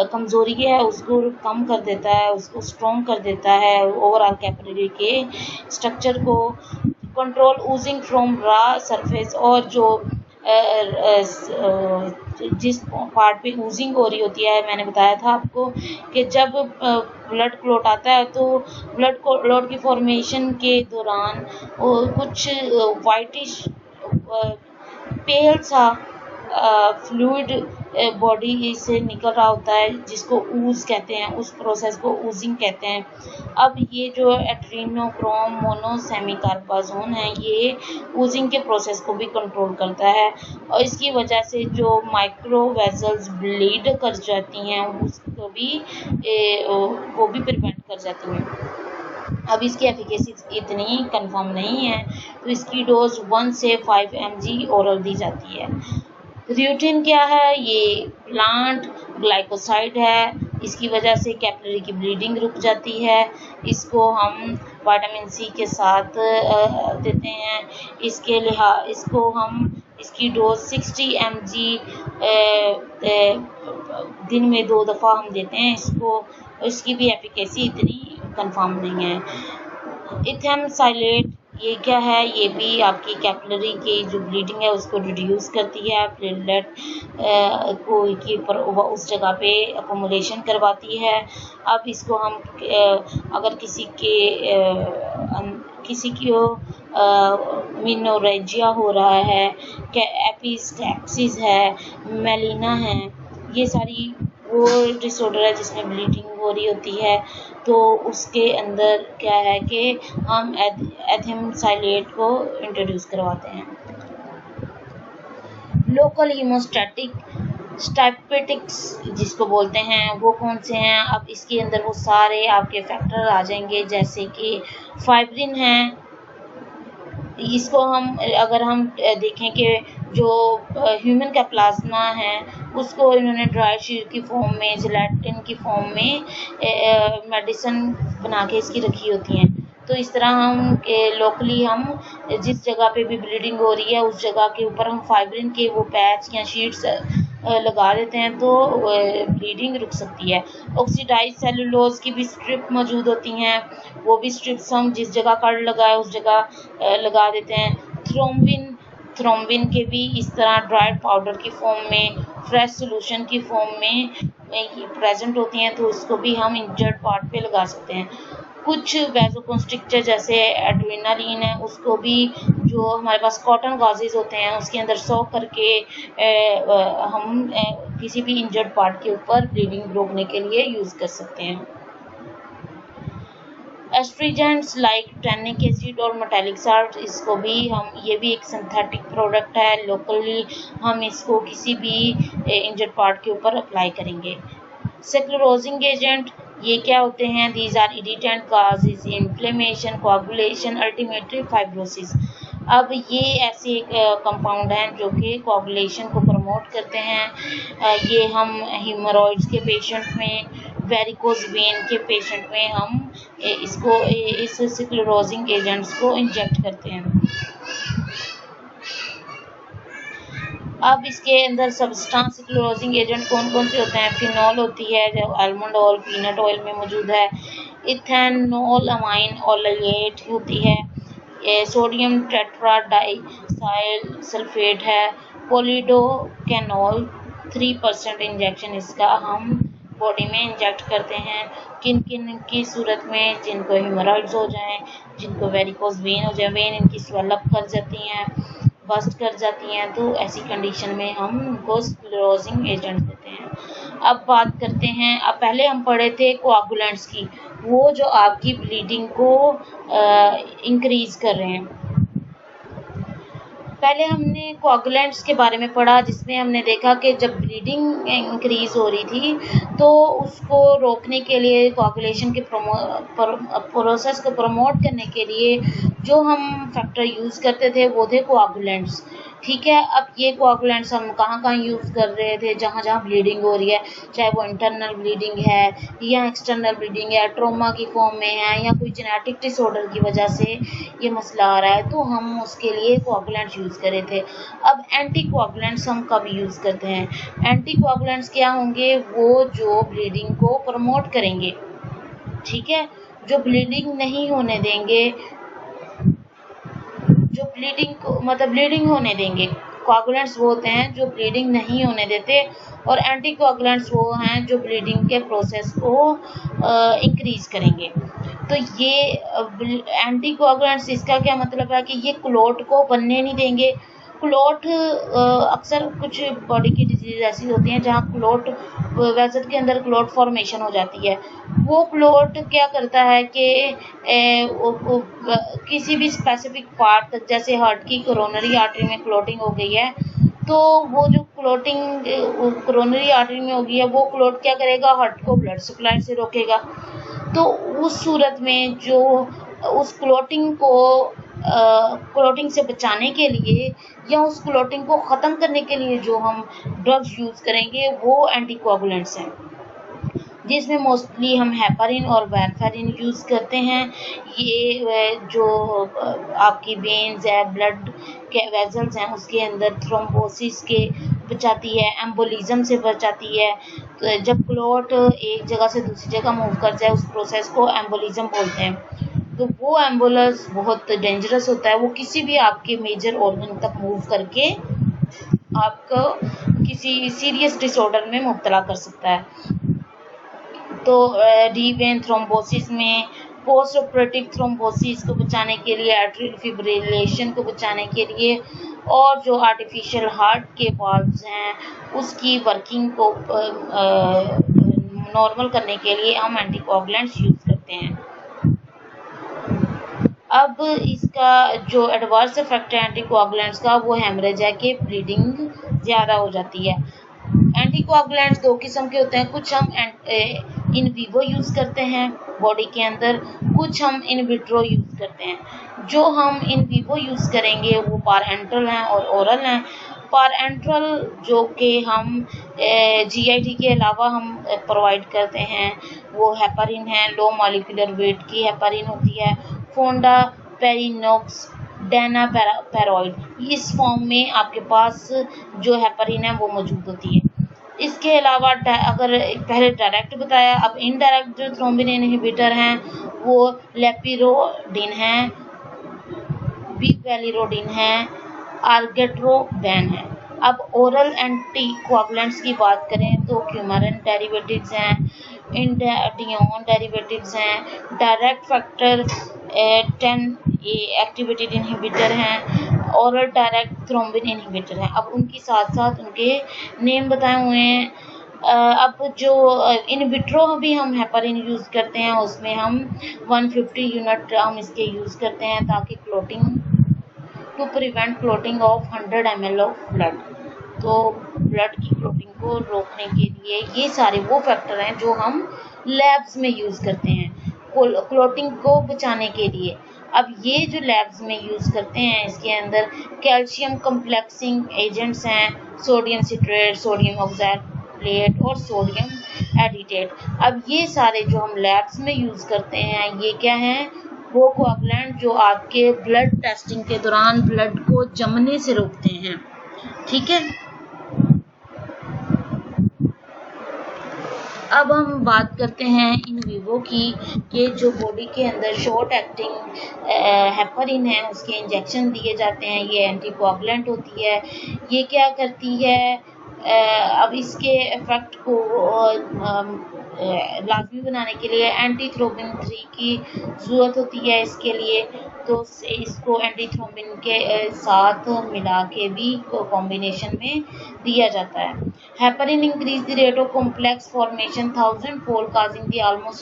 कमज़ोरी है उसको कम कर देता है, उसको स्ट्रॉन्ग कर देता है, ओवरऑल कैपिलरी के स्ट्रक्चर को कंट्रोल ऊजिंग फ्रॉम रा सरफेस। और जो जिस पार्ट पे ऊजिंग हो रही होती है, मैंने बताया था आपको कि जब ब्लड क्लॉट आता है तो ब्लड क्लॉट की फॉर्मेशन के दौरान कुछ वाइटिश पेल सा फ्लूइड बॉडी से निकल रहा होता है जिसको ऊज कहते हैं, उस प्रोसेस को ऊजिंग कहते हैं। अब ये जो एड्रेनोक्रोम मोनोसेमी कार्बाजोन है ये ऊजिंग के प्रोसेस को भी कंट्रोल करता है और इसकी वजह से जो माइक्रो वेजल्स ब्लीड कर जाती हैं उसको भी वो भी प्रिवेंट कर जाती हैं। अब इसकी एफिकेसी इतनी कंफर्म नहीं है तो इसकी डोज 1 से 5 mg ओरल दी जाती है। ल्यूटिन क्या है? ये प्लांट ग्लाइकोसाइड है, इसकी वजह से कैपिलरी की ब्लीडिंग रुक जाती है। इसको हम विटामिन सी के साथ देते हैं। इसको हम इसकी डोज 60 mg दिन में 2 दफ़ा हम देते हैं इसको। इसकी भी एफिकेसी इतनी कंफर्म नहीं है। इथेमसाइलेट ये क्या है? ये भी आपकी कैपिलरी की जो ब्लीडिंग है उसको रिड्यूस करती है, प्लेटलेट को की पर उस जगह पे अकोमोडेशन करवाती है। अब इसको हम अगर किसी की मिनोरेजिया हो रहा है, एपिस्टैक्सिस है, मेलिना है, ये सारी वो डिसऑर्डर है जिसमें ब्लीडिंग हो रही होती है, तो उसके अंदर क्या है कि हम एथेमसाइलेट को इंट्रोड्यूस करवाते हैं। लोकल हीमोस्टैटिक स्टाइपेटिक्स जिसको बोलते हैं वो कौन से हैं? अब इसके अंदर वो सारे आपके फैक्टर आ जाएंगे जैसे कि फाइब्रिन है। इसको हम अगर हम देखें कि जो ह्यूमन का प्लाज्मा है उसको इन्होंने ड्राई शीट की फॉर्म में, जेलेटिन की फॉर्म में मेडिसिन बना के इसकी रखी होती हैं। तो इस तरह हम लोकली हम जिस जगह पे भी ब्लीडिंग हो रही है उस जगह के ऊपर हम फाइब्रिन के वो पैच या शीट्स लगा देते हैं तो ब्लीडिंग रुक सकती है। ऑक्सीडाइज सेलुलोज की भी स्ट्रिप मौजूद होती हैं, वो भी स्ट्रिप्स हम जिस जगह कड़ लगा है उस जगह लगा देते हैं। थ्रोम्बिन के भी इस तरह ड्राइड पाउडर की फॉर्म में, फ्रेश सोल्यूशन की फॉर्म में प्रेजेंट होती हैं तो उसको भी हम इंजर्ड पार्ट पे लगा सकते हैं। कुछ वैसोकंस्ट्रिक्टर जैसे एड्रेनालिन है, उसको भी जो हमारे पास कॉटन गाजेज होते हैं उसके अंदर सॉक करके हम किसी भी इंजर्ड पार्ट के ऊपर ब्लीडिंग रोकने के लिए यूज़ कर सकते हैं। एस्ट्रीजेंट्स लाइक टैनिक एसिड और मेटालिक साल्ट, इसको भी हम, ये भी एक सिंथेटिक प्रोडक्ट है, लोकली हम इसको किसी भी इंजर्ड पार्ट के ऊपर अप्लाई करेंगे। स्क्लेरोजिंग एजेंट, ये क्या होते हैं? These are irritant causes inflammation, coagulation, ultimately fibrosis. अब ये ऐसे कंपाउंड हैं जो कि कोआगुलेशन को प्रमोट करते हैं। ये हम हीमोरॉइड्स के पेशेंट में, वेरिकोज वेन के पेशेंट में हम इसको, इस स्क्लेरोजिंग एजेंट्स को इंजेक्ट करते हैं। अब इसके अंदर सब्सटेंस स्क्लेरोजिंग एजेंट कौन कौन से होते हैं? फिनॉल होती है जो आलमंड ऑयल, पीनट ऑयल में मौजूद है। इथेनॉल अमाइन ऑलेट होती है। सोडियम टेट्राडाइसाइल सल्फेट है। पॉलीडोकेनोल 3% इंजेक्शन इसका हम बॉडी में इंजेक्ट करते हैं। किन किन की सूरत में? जिनको हेमोरॉइड्स हो जाएं, जिनको वेरिकोज वेन हो जाए, वेन इनकी स्वेलअप कर जाती हैं, बस्ट कर जाती हैं, तो ऐसी कंडीशन में हम उनको स्क्लेरोजिंग एजेंट देते हैं। अब बात करते हैं, अब पहले हम पढ़े थे कोआगुलेंट्स की, वो जो आपकी ब्लीडिंग को इंक्रीज कर रहे हैं। पहले हमने कोआगुलेंट्स के बारे में पढ़ा, जिसमें हमने देखा कि जब ब्लीडिंग इंक्रीज हो रही थी तो उसको रोकने के लिए, कोआगुलेशन के प्रोसेस को प्रमोट करने के लिए जो हम फैक्टर यूज़ करते थे वो थे कोआगुलेंट्स। ठीक है, अब ये कोआगुलेंट्स हम कहाँ कहाँ यूज़ कर रहे थे? जहाँ जहाँ ब्लीडिंग हो रही है, चाहे वो इंटरनल ब्लीडिंग है या एक्सटर्नल ब्लीडिंग है, ट्रोमा की फॉर्म में है या कोई जेनेटिक डिसऑर्डर की वजह से ये मसला आ रहा है, तो हम उसके लिए कोआगुलेंट्स यूज़ करे थे। अब एंटी कोआगुलेंट्स हम कब यूज़ करते हैं? एंटी कोआगुलेंट्स क्या होंगे? वो जो ब्लीडिंग को प्रमोट करेंगे, ठीक है, जो ब्लीडिंग नहीं होने देंगे, जो ब्लीडिंग को मतलब ब्लीडिंग होने देंगे। कोआगुलेंट्स वो होते हैं जो ब्लीडिंग नहीं होने देते, और एंटी कोआगुलेंट्स वो हैं जो ब्लीडिंग के प्रोसेस को इंक्रीज करेंगे। तो ये एंटी कोआगुलेंट्स, इसका क्या मतलब है कि ये क्लॉट को बनने नहीं देंगे। क्लॉट अक्सर कुछ बॉडी की डिजीज ऐसी होती हैं जहाँ क्लॉट, वेसल के अंदर क्लॉट फॉर्मेशन हो जाती है। वो क्लॉट क्या करता है कि किसी भी स्पेसिफिक पार्ट तक, जैसे हार्ट की कोरोनरी आर्टरी में क्लॉटिंग हो गई है, तो वो जो क्लॉटिंग कोरोनरी आर्टरी में होगी है, वो क्लॉट क्या करेगा? हार्ट को ब्लड सप्लाई से रोकेगा। तो उस सूरत में जो उस क्लॉटिंग को क्लॉटिंग से बचाने के लिए या उस क्लॉटिंग को ख़त्म करने के लिए जो हम ड्रग्स यूज़ करेंगे वो एंटीकोआगुलेंट्स हैं, जिसमें मोस्टली हम हेपारिन और वारफेरिन यूज़ करते हैं। ये जो आपकी वेन्स है, ब्लड के वेजल्स हैं, उसके अंदर थ्रोम्बोसिस के बचाती है, एम्बोलिज्म से बचाती है। तो जब क्लॉट एक जगह से दूसरी जगह मूव कर जाए, उस प्रोसेस को एम्बोलिज्म बोलते हैं। तो वो एम्बुलेंस बहुत डेंजरस होता है, वो किसी भी आपके मेजर ऑर्गन तक मूव करके आपको किसी सीरियस डिसऑर्डर में मुब्तला कर सकता है। तो डीप वेन थ्रोम्बोसिस में, पोस्ट ऑपरेटिव थ्रोम्बोसिस को बचाने के लिए, एट्रियल फिब्रिलेशन को बचाने के लिए, और जो आर्टिफिशियल हार्ट के वाल्व्स हैं उसकी वर्किंग को नॉर्मल करने के लिए हम एंटीकोआगुलेंट्स यूज़ करते हैं। अब इसका जो एडवर्स इफेक्ट है एंटीकोआगुलेंट्स का, वो हेमरेज है कि ब्लीडिंग ज़्यादा हो जाती है। एंटीकोआगुलेंट्स दो किस्म के होते हैं, कुछ हम इन विवो यूज़ करते हैं बॉडी के अंदर, कुछ हम इन विट्रो यूज़ करते हैं। जो हम इन विवो यूज़ करेंगे वो पारेंटल हैं और ओरल हैं। पारेंटल जो कि हम जीआईटी के अलावा हम प्रोवाइड करते हैं, वो हेपारिन है, लो मॉलिक्यूलर वेट की हेपारिन होती है, फोंडा पेरिनोक्स डेनापेरॉइड, इस फॉर्म में आपके पास जो हेपारिन है वो मौजूद होती है। इसके अलावा अगर पहले डायरेक्ट बताया, अब इनडायरेक्ट जो थ्रोम्बिन इनहिबिटर हैं वो लेपिरोडिन हैं, बिवेलिरोडिन हैं, आर्गेट्रोबैन है। अब ओरल एंटीकोआगुलेंट्स की बात करें तो क्यूमारिन डेरिवेटिव्स हैं, इंडियन डेरिवेटिव्स हैं, direct factor 10A activated inhibitor हैं, ओरल डायरेक्ट थ्रोम्बिन इनहिबिटर हैं। अब उनके साथ साथ उनके नेम बताए हुए हैं। अब जो इन विट्रो भी हम हेपारिन यूज़ करते हैं, उसमें हम 150 यूनिट हम इसके यूज़ करते हैं ताकि clotting to prevent clotting of 100 ml of blood. तो ब्लड की क्लोटिंग को रोकने के लिए ये सारे वो फैक्टर हैं जो हम लैब्स में यूज़ करते हैं क्लोटिंग को बचाने के लिए। अब ये जो लैब्स में यूज़ करते हैं इसके अंदर कैल्शियम कम्प्लेक्सिंग एजेंट्स हैं, सोडियम सिट्रेट, सोडियम ऑक्सैलेट और सोडियम एडिटेट। अब ये सारे जो हम लैब्स में यूज़ करते हैं ये क्या हैं, वो कोआगुलेंट जो आपके ब्लड टेस्टिंग के दौरान ब्लड को जमने से रोकते हैं। ठीक है, अब हम बात करते हैं इन विवो की कि जो बॉडी के अंदर शॉर्ट एक्टिंग हेपारिन है उसके इंजेक्शन दिए जाते हैं। ये एंटीकोआगुलेंट होती है। ये क्या करती है, अब इसके इफेक्ट को लाजमी बनाने के लिए एंटीथ्रोम्बिन 3 की ज़रूरत होती है इसके लिए। तो इसको एंटीथ्रोम्बिन के साथ मिला के भी कॉम्बिनेशन में दिया जाता है। Heparin increase the rate of complex formation 1000-fold causing the almost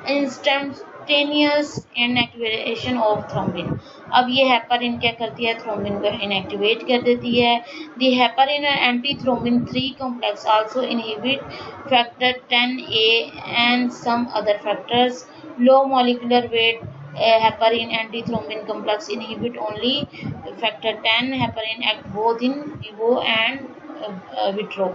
instantaneous inactivation of thrombin. अब ये हेपारिन क्या करती है, थ्रोम्बिन को इनएक्टिवेट कर देती है। The heparin anti thrombin 3 complex also inhibit factor 10A and some other factors. Low molecular weight heparin antithrombin complex inhibit only factor 10 heparin act both in vivo and vitro।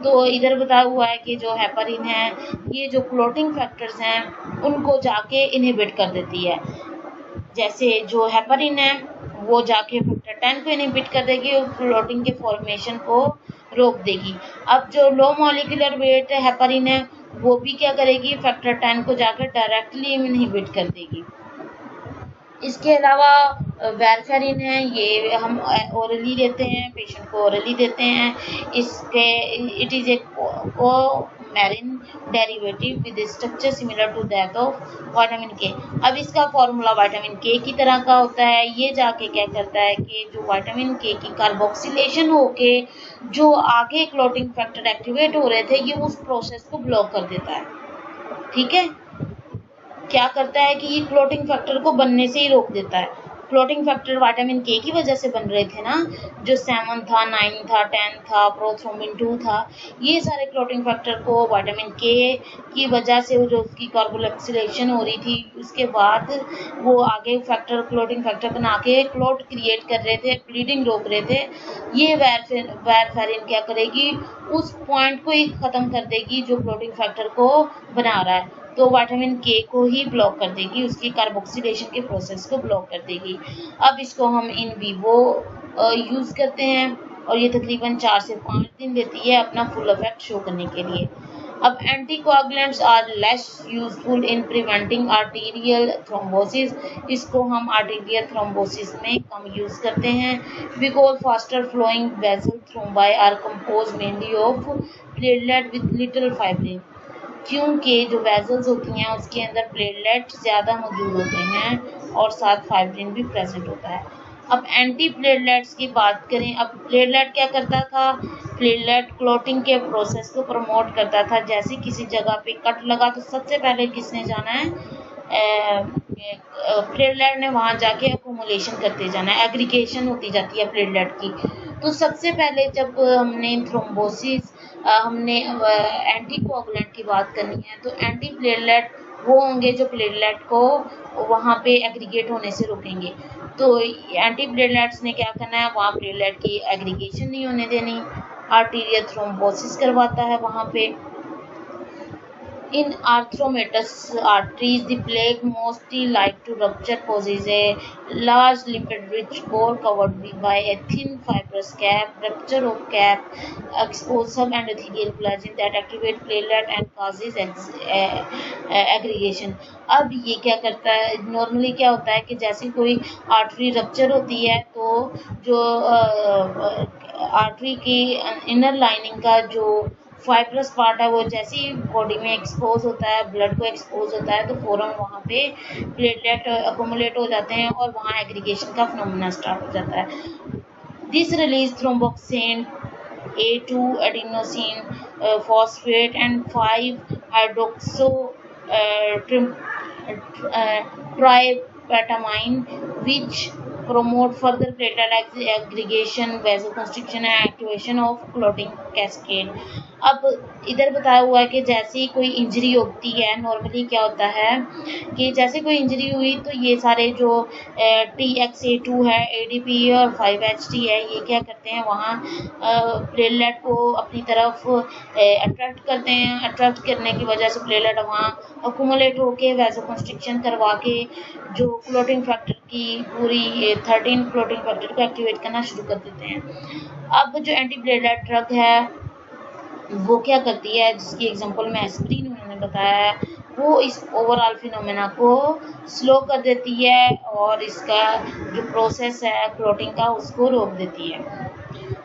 तो इधर बताया हुआ है कि जो हेपारिन है ये जो क्लोटिंग फैक्टर्स हैं उनको जाके इनहिबिट कर देती है। जैसे जो हेपारिन है वो जाके फैक्टर 10 को इनहिबिट कर देगी और क्लोटिंग के फॉर्मेशन को रोक देगी। अब जो लो मॉलिक्यूलर वेट हेपारिन है वो भी क्या करेगी, फैक्टर 10 को जाकर डायरेक्टली इनहिबिट कर देगी। इसके अलावा वारफेरिन है, ये हम ओरली देते हैं, पेशेंट को ओरली देते हैं। इसके it is a coumarin derivative with structure similar to that of vitamin K. अब इसका फॉर्मूला विटामिन के की तरह का होता है। ये जाके क्या करता है कि जो विटामिन के की कार्बोक्सिलेशन होके जो आगे क्लोटिंग फैक्टर एक्टिवेट हो रहे थे ये उस प्रोसेस को ब्लॉक कर देता है। ठीक है, क्या करता है कि ये क्लोटिंग फैक्टर को बनने से ही रोक देता है। क्लोटिंग फैक्टर विटामिन के की वजह से बन रहे थे ना, जो 7 था, 9 था, 10 था, प्रोथ्रोम्बिन 2 था, ये सारे क्लोटिंग फैक्टर को विटामिन के की वजह से जो उसकी कार्बोक्सिलेशन हो रही थी उसके बाद वो आगे फैक्टर क्लोटिंग फैक्टर बना के क्लोट क्रिएट कर रहे थे, ब्लीडिंग रोक रहे थे। ये वारफेरिन क्या करेगी, उस पॉइंट को ही ख़त्म कर देगी जो क्लोटिंग फैक्टर को बना रहा है। तो विटामिन के को ही ब्लॉक कर देगी, उसकी कार्बोक्सिलेशन के प्रोसेस को ब्लॉक कर देगी। अब इसको हम इन विवो यूज़ करते हैं और ये तकरीबन 4 से 5 दिन लेती है अपना फुल इफेक्ट शो करने के लिए। अब anticoagulants are less useful in preventing arterial thrombosis. इसको हम आर्टीरियल थ्रोम्बोसिस में कम यूज़ करते हैं because faster flowing vessel thrombi are compose mainly of platelet with little fibrin. क्योंकि जो वेजल्स होती हैं उसके अंदर प्लेटलेट ज़्यादा मौजूद होते हैं और साथ फाइब्रिन भी प्रेजेंट होता है। अब एंटी प्लेटलेट्स की बात करें, अब प्लेटलेट क्या करता था, प्लेटलेट क्लोटिंग के प्रोसेस को प्रमोट करता था। जैसे किसी जगह पे कट लगा तो सबसे पहले किसने जाना है, प्लेटलेट ने वहाँ जाके अकोमोलेशन करते जाना है, एग्रीगेशन होती जाती है प्लेटलेट की। तो सबसे पहले जब हमने थ्रोम्बोसिस हमने एंटीकोआगुलेंट की बात करनी है तो एंटी प्लेटलेट वो होंगे जो प्लेटलेट को वहाँ पे एग्रीगेट होने से रोकेंगे। तो एंटी प्लेटलेट्स ने क्या करना है, वहाँ प्लेटलेट की एग्रीगेशन नहीं होने देनी, आर्टीरियल थ्रोम्बोसिस करवाता है वहाँ पे। In arthromatous arteries, the plaque mostly like to rupture causes a large lipid-rich core covered by a thin fibrous cap. Rupture of cap exposes subendothelial collagen that activate platelet and causes aggregation. अब ये क्या करता है, नॉर्मली क्या होता है कि जैसे कोई आर्टरी रप्चर होती है तो जो आर्टरी की इनर लाइनिंग का जो फाइब्रस पार्ट है वो जैसे ही बॉडी में एक्सपोज होता है, ब्लड को एक्सपोज होता है, तो फौरन वहाँ पे प्लेटलेट अकोमुलेट हो जाते हैं और वहाँ एग्रीगेशन का फिनोमेना स्टार्ट हो जाता है। This release thromboxane, A2 adenosine phosphate and 5 hydroxo tripetamine, which promote further platelet aggregation, vasoconstriction and activation of clotting cascade. अब इधर बताया हुआ है कि जैसे ही कोई इंजरी होती है, नॉर्मली क्या होता है कि जैसे कोई इंजरी हुई तो ये सारे जो TXA2 है, ADP और 5HT है, ये क्या करते हैं वहाँ प्लेटलेट को अपनी तरफ अट्रैक्ट करते हैं। अट्रैक्ट करने की वजह से प्लेटलेट वहाँ अकुमुलेट होके वैसोकंस्ट्रिक्शन करवा के जो क्लोटिंग फैक्टर की पूरी 13 क्लोटिंग फैक्टर को एक्टिवेट करना शुरू कर देते हैं। अब जो एंटी प्लेटलेट ड्रग है वो क्या करती है, जिसकी एग्जांपल में एस्पिरिन उन्होंने बताया है, वो इस ओवरऑल फिनोमेना को स्लो कर देती है और इसका जो प्रोसेस है क्लोटिंग का उसको रोक देती है।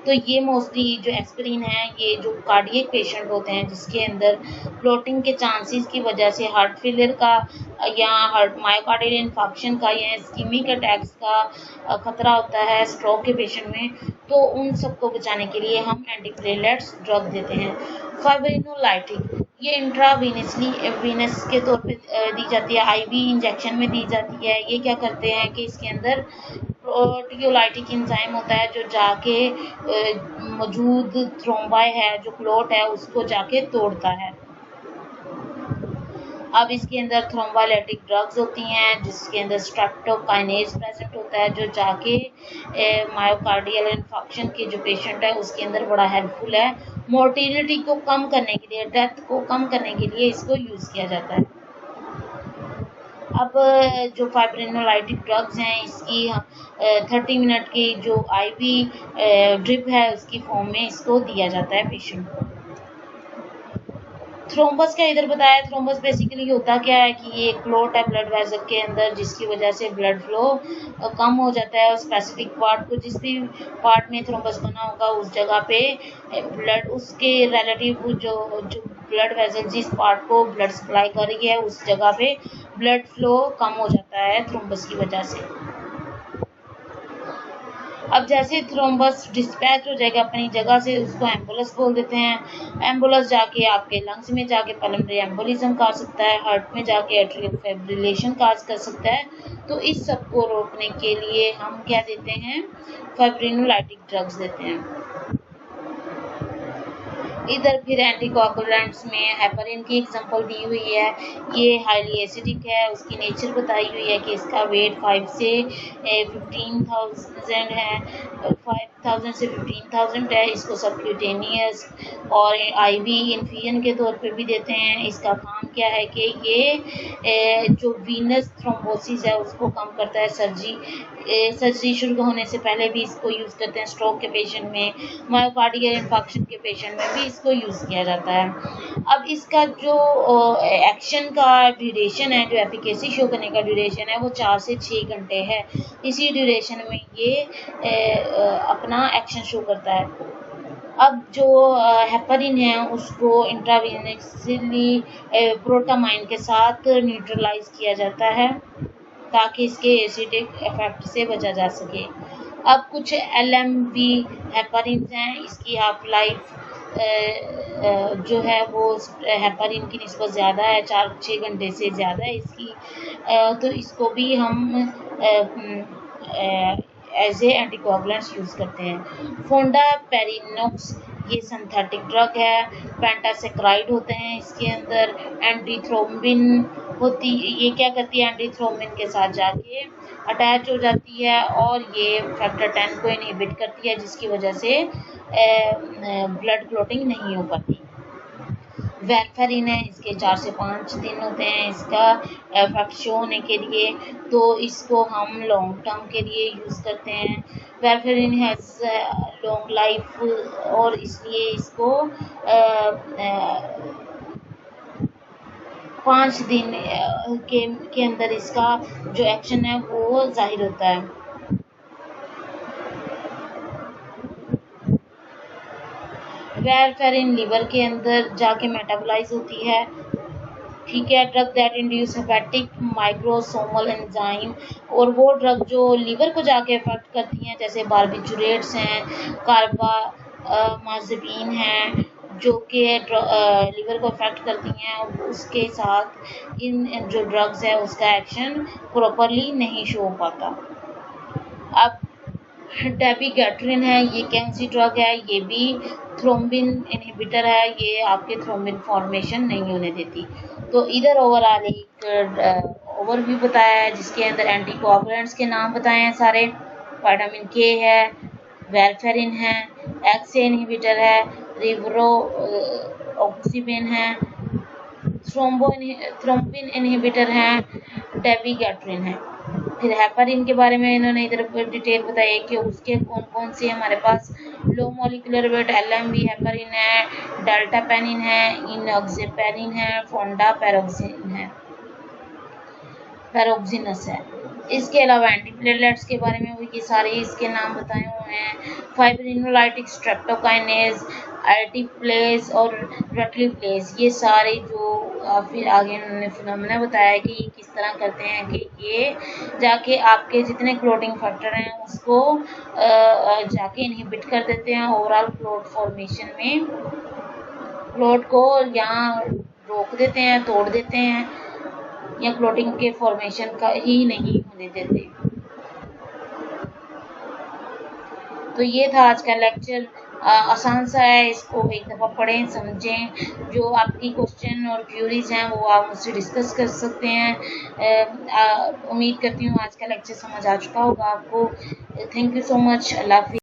तो ये मोस्टली जो एस्पिरिन है ये जो कार्डियक पेशेंट होते हैं जिसके अंदर क्लोटिंग के चांसेस की वजह से हार्ट फेलियर का या हार्ट मायोकार्डियल इन्फेक्शन का या इस्कीमिक अटैक्स का खतरा होता है स्ट्रोक के पेशेंट में, तो उन सबको बचाने के लिए हम एंटीप्लेटलेट्स ड्रग देते हैं। फाइब्रिनोलाइटिक ये इंट्रावीनसली वीनस के तौर पे दी जाती है, आईवी इंजेक्शन में दी जाती है। ये क्या करते हैं कि इसके अंदर प्रोटियोलाइटिक एंजाइम होता है जो जाके मौजूद थ्रोम्बाई है जो क्लोट है उसको जाके तोड़ता है। अब इसके अंदर थ्रोम्बोलाइटिक ड्रग्स होती हैं जिसके अंदर स्ट्रेप्टोकाइनेज प्रेजेंट होता है जो जाके मायोकार्डियल इन्फेक्शन के जो पेशेंट है उसके अंदर बड़ा हेल्पफुल है। मोर्टेलिटी को कम करने के लिए, डेथ को कम करने के लिए इसको यूज़ किया जाता है। अब जो फाइब्रिनोलाइटिक ड्रग्स हैं इसकी 30 मिनट की जो आईवी ड्रिप है उसकी फॉर्म में इसको दिया जाता है पेशेंट को। थ्रोम्बस का इधर बताया, थ्रोम्बस बेसिकली होता क्या है कि ये क्लोट है ब्लड वेसल के अंदर जिसकी वजह से ब्लड फ्लो कम हो जाता है और स्पेसिफिक पार्ट को जिस भी पार्ट में थ्रोम्बस बना होगा उस जगह पे ब्लड उसके रिलेटिव जो ब्लड वेसल जिस पार्ट को ब्लड सप्लाई कर रही है उस जगह पे ब्लड फ्लो कम हो जाता है थ्रोम्बस की वजह से। अब जैसे थ्रोम्बस डिस्पैच हो जाएगा अपनी जगह से उसको एम्बुलस बोल देते हैं। एम्बुलस जाके आपके लंग्स में जाके पल्मोनरी एम्बोलिज्म कर सकता है, हार्ट में जाके एट्रियल फाइब्रिलेशन काज कर सकता है। तो इस सब को रोकने के लिए हम क्या देते हैं, फाइब्रिनोलाइटिक ड्रग्स देते हैं। इधर फिर एंटीकोगुलेंट्स में हेपारिन की एग्जांपल दी हुई है। ये हाईली एसिडिक है, उसकी नेचर बताई हुई है कि इसका वेट 5 से 15,000 है, 5,000 से 15,000 है। इसको सबक्यूटेनियस और आईवी इन्फ्यूजन के तौर पे भी देते हैं। इसका काम क्या है कि ये जो वीनस थ्रोम्बोसिस है उसको कम करता है। सर्जरी शुरू होने से पहले भी इसको यूज़ करते हैं। स्ट्रोक के पेशेंट में, मायोकार्डियल इन्फेक्शन के पेशेंट में भी इसको यूज़ किया जाता है। अब इसका जो एक्शन का ड्यूरेशन है, जो एफिकेसी शो करने का ड्यूरेशन है वो 4 से 6 घंटे है। इसी ड्यूरेशन में ये अपना एक्शन शो करता है। अब जो हेपारिन है उसको इंट्रावेनसली प्रोटामाइन के साथ न्यूट्रलाइज किया जाता है ताकि इसके एसिडिक इफेक्ट से बचा जा सके। अब कुछ LMV हेपारिन हैं, इसकी हाफ लाइफ जो है वो हेपारिन की निस्बत ज़्यादा है, 4-6 घंटे से ज़्यादा है इसकी। तो इसको भी हम एज ए एंटीकोगुलेंट्स यूज़ करते हैं। फोंडापेरिनोक्स ये सिंथेटिक ड्रग है, पेंटासेक्राइड होते हैं इसके अंदर, एंटीथ्रोम्बिन होती, ये क्या करती है एंटीथ्रोम्बिन के साथ जाके अटैच हो जाती है और ये फैक्टर 10 को इनहिबिट करती है जिसकी वजह से ब्लड क्लॉटिंग नहीं हो पाती। वेरफेरिन है, इसके 4 से 5 दिन होते हैं इसका इफेक्ट शो होने के लिए, तो इसको हम लॉन्ग टर्म के लिए यूज़ करते हैं। वेरफेरिन हैज़ लॉन्ग लाइफ और इसलिए इसको 5 दिन के अंदर इसका जो एक्शन है वो जाहिर होता है। वेरफेरिन लिवर के अंदर जाके मेटाबोलाइज होती है, ठीक है। Drug that induce hepatic microsomal enzyme, और वो ड्रग जो लिवर को जाके इफेक्ट करती हैं, जैसे बारबिचुरेट्स हैं, कार्बामाजेपिन हैं, जो कि लिवर को इफेक्ट करती हैं, और उसके साथ इन जो ड्रग्स है उसका एक्शन प्रॉपरली नहीं शो हो पाता। अब डेबिगेट्रिन है, ये कौन सी ड्रग है? ये भी थ्रोम्बिन इनहिबिटर है, ये आपके थ्रोम्बिन फॉर्मेशन नहीं होने देती। तो इधर ओवरऑल एक ओवरव्यू बताया है जिसके अंदर एंटीकोगुलेंट्स के नाम बताए हैं सारे। विटामिन के है, वेरफेरिन है, एक्से इनहिबिटर है, रिवरो ऑक्सीबिन है, थ्रोम्बिन इनहिबिटर है, डेबिगेट्रिन है। फिर हेपारिन के बारे में इन्होंने इधर डिटेल बताई है कि उसके कौन कौन से हमारे पास low molecular weight LMV heparin है, डेल्टापेनिन है, इनॉक्सिपेरिन है, फोंडा पैरोक्सिनस है। इसके अलावा एंटीप्लेटलेट्स के बारे में ये सारे इसके नाम बताए हुए हैं। फाइब्रिनोलाइटिक, स्ट्रेप्टोकाइनेज, अल्टीप्लेज और रेटिप्लेज, ये सारे जो फिर आगे उन्होंने फिनोमेना बताया कि ये किस तरह करते हैं कि ये जाके आपके जितने क्लोटिंग फैक्टर हैं उसको जाके इनहिबिट कर देते हैं। ओवरऑल क्लोट फॉर्मेशन में क्लोट को यहाँ रोक देते हैं, तोड़ देते हैं, या क्लोटिंग के फॉर्मेशन का ही नहीं होने देते। तो ये था आज का लेक्चर, आसान सा है, इसको एक दफ़ा पढ़ें, समझें। जो आपकी क्वेश्चन और क्यूरीज हैं वो आप मुझसे डिस्कस कर सकते हैं। उम्मीद करती हूँ आज का लेक्चर समझ आ चुका होगा आपको। Thank you so much. Allah हाफिज़।